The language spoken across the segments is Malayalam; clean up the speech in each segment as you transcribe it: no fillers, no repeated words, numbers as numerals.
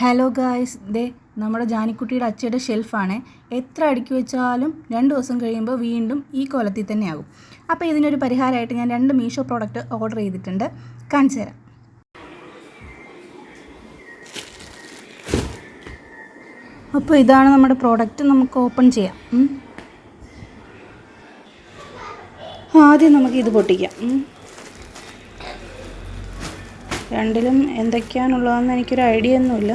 ഹലോ ഗായ്സ്, നമ്മുടെ ജാനിക്കുട്ടിയുടെ അച്ചയുടെ ഷെൽഫാണ്. എത്ര അടുക്കി വെച്ചാലും 2 ദിവസം കഴിയുമ്പോൾ വീണ്ടും ഈ കോലത്തിൽ തന്നെ ആകും. അപ്പോൾ ഇതിനൊരു പരിഹാരമായിട്ട് ഞാൻ 2 മീഷോ പ്രോഡക്റ്റ് ഓർഡർ ചെയ്തിട്ടുണ്ട്. കാണിച്ചു തരാം. അപ്പോൾ ഇതാണ് നമ്മുടെ പ്രോഡക്റ്റ്. നമുക്ക് ഓപ്പൺ ചെയ്യാം. ആദ്യം നമുക്ക് ഇത് പൊട്ടിക്കാം. രണ്ടിലും എന്തൊക്കെയാണുള്ളതെന്ന് എനിക്കൊരു ഐഡിയ ഒന്നുമില്ല.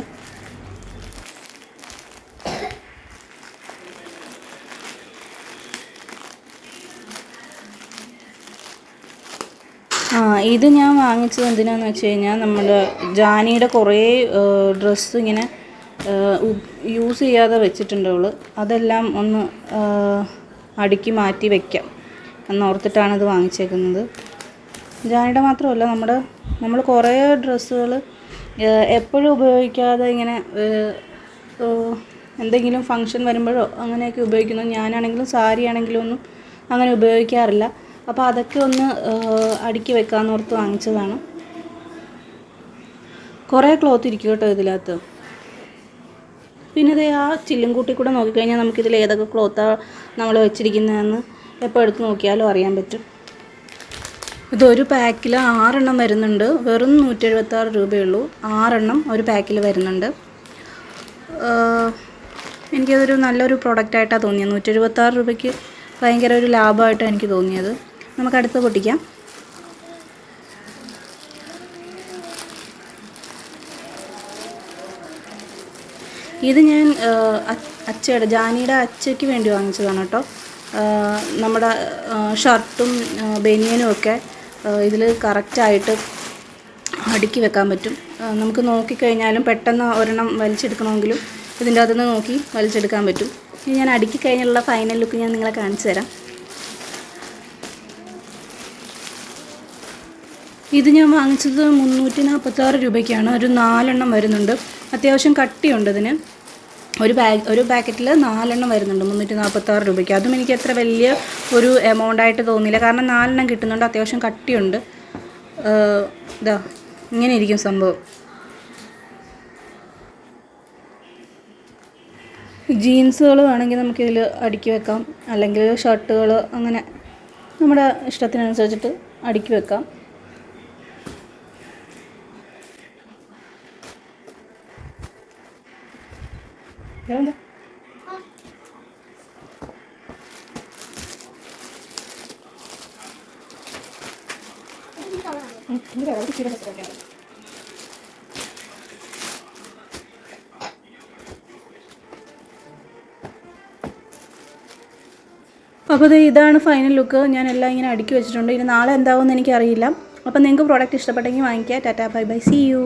ഇത് ഞാൻ വാങ്ങിച്ചത് എന്തിനാന്ന് വെച്ച് കഴിഞ്ഞാൽ നമ്മുടെ ജാനിയുടെ കുറേ ഡ്രസ്സ് ഇങ്ങനെ യൂസ് ചെയ്യാതെ വെച്ചിട്ടുണ്ട് അവൾ. അതെല്ലാം ഒന്ന് അടുക്കി മാറ്റി വയ്ക്കാം എന്നോർത്തിട്ടാണ് ഇത് വാങ്ങിച്ചേക്കുന്നത്. ജാനിയുടെ മാത്രമല്ല, നമ്മൾ കുറേ ഡ്രസ്സുകൾ എപ്പോഴും ഉപയോഗിക്കാതെ ഇങ്ങനെ എന്തെങ്കിലും ഫങ്ഷൻ വരുമ്പോഴോ അങ്ങനെയൊക്കെ ഉപയോഗിക്കുന്നു. ഞാനാണെങ്കിലും സാരി ആണെങ്കിലും ഒന്നും അങ്ങനെ ഉപയോഗിക്കാറില്ല. അപ്പോൾ അതൊക്കെ ഒന്ന് അടുക്കി വെക്കാമെന്നോർത്ത് വാങ്ങിച്ചതാണ്. കുറേ ക്ലോത്ത് ഇരിക്കും കേട്ടോ ഇതിനകത്ത്. പിന്നെ ഇത് ആ ചില്ലും കൂട്ടി കൂടെ നോക്കിക്കഴിഞ്ഞാൽ നമുക്കിതിൽ ഏതൊക്കെ ക്ലോത്താണ് നമ്മൾ വെച്ചിരിക്കുന്നതെന്ന് എപ്പോൾ എടുത്ത് നോക്കിയാലും അറിയാൻ പറ്റും. ഇതൊരു പാക്കിൽ 6 എണ്ണം വരുന്നുണ്ട്. വെറും 176 രൂപയുള്ളൂ. 6 എണ്ണം ഒരു പാക്കിൽ വരുന്നുണ്ട്. എനിക്കതൊരു നല്ലൊരു പ്രോഡക്റ്റായിട്ടാണ് തോന്നിയത്. 176 രൂപയ്ക്ക് ഭയങ്കര ഒരു ലാഭമായിട്ടാണ് എനിക്ക് തോന്നിയത്. നമുക്ക് അടുത്ത് പൊട്ടിക്കാം. ഇത് ഞാൻ ജാനിയുടെ അച്ചയ്ക്ക് വേണ്ടി വാങ്ങിച്ചതാണ് കേട്ടോ. നമ്മുടെ ഷർട്ടും ബനിയനും ഒക്കെ ഇതിൽ കറക്റ്റായിട്ട് അടുക്കി വെക്കാൻ പറ്റും. നമുക്ക് നോക്കിക്കഴിഞ്ഞാലും പെട്ടെന്ന് ഒരെണ്ണം വലിച്ചെടുക്കണമെങ്കിലും ഇതിൻ്റെ അകത്തുനിന്ന് നോക്കി വലിച്ചെടുക്കാൻ പറ്റും. ഇനി ഞാൻ അടുക്കി കഴിഞ്ഞുള്ള ഫൈനൽ ലുക്ക് ഞാൻ നിങ്ങളെ കാണിച്ചു തരാം. ഇത് ഞാൻ വാങ്ങിച്ചത് 346 രൂപയ്ക്കാണ്. ഒരു 4 എണ്ണം വരുന്നുണ്ട്. അത്യാവശ്യം കട്ടിയുണ്ട് ഇതിന്. ഒരു പാക്കറ്റിൽ 4 എണ്ണം വരുന്നുണ്ട് 346 രൂപയ്ക്ക്. അതും എനിക്ക് അത്ര വലിയ ഒരു എമൗണ്ടായിട്ട് തോന്നിയില്ല. കാരണം 4 എണ്ണം കിട്ടുന്നുണ്ട്. അത്യാവശ്യം കട്ടിയുണ്ട്. ഇതാ ഇങ്ങനെ ഇരിക്കും സംഭവം. ജീൻസുകൾ വേണമെങ്കിൽ നമുക്കിതിൽ അടുക്കി വെക്കാം. അല്ലെങ്കിൽ ഷർട്ടുകൾ, അങ്ങനെ നമ്മുടെ ഇഷ്ടത്തിനനുസരിച്ചിട്ട് അടുക്കി വെക്കാം. അപ്പോൾ ഇതാണ് ഫൈനൽ ലുക്ക്. ഞാൻ എല്ലാം ഇങ്ങനെ അടുക്കി വെച്ചിട്ടുണ്ട്. ഇനി നാളെ എന്താവുമെന്ന് എനിക്കറിയില്ല. അപ്പോൾ നിങ്ങൾക്ക് പ്രോഡക്റ്റ് ഇഷ്ടപ്പെട്ടെങ്കിൽ വാങ്ങിക്കുക. Tata, bye bye, see U.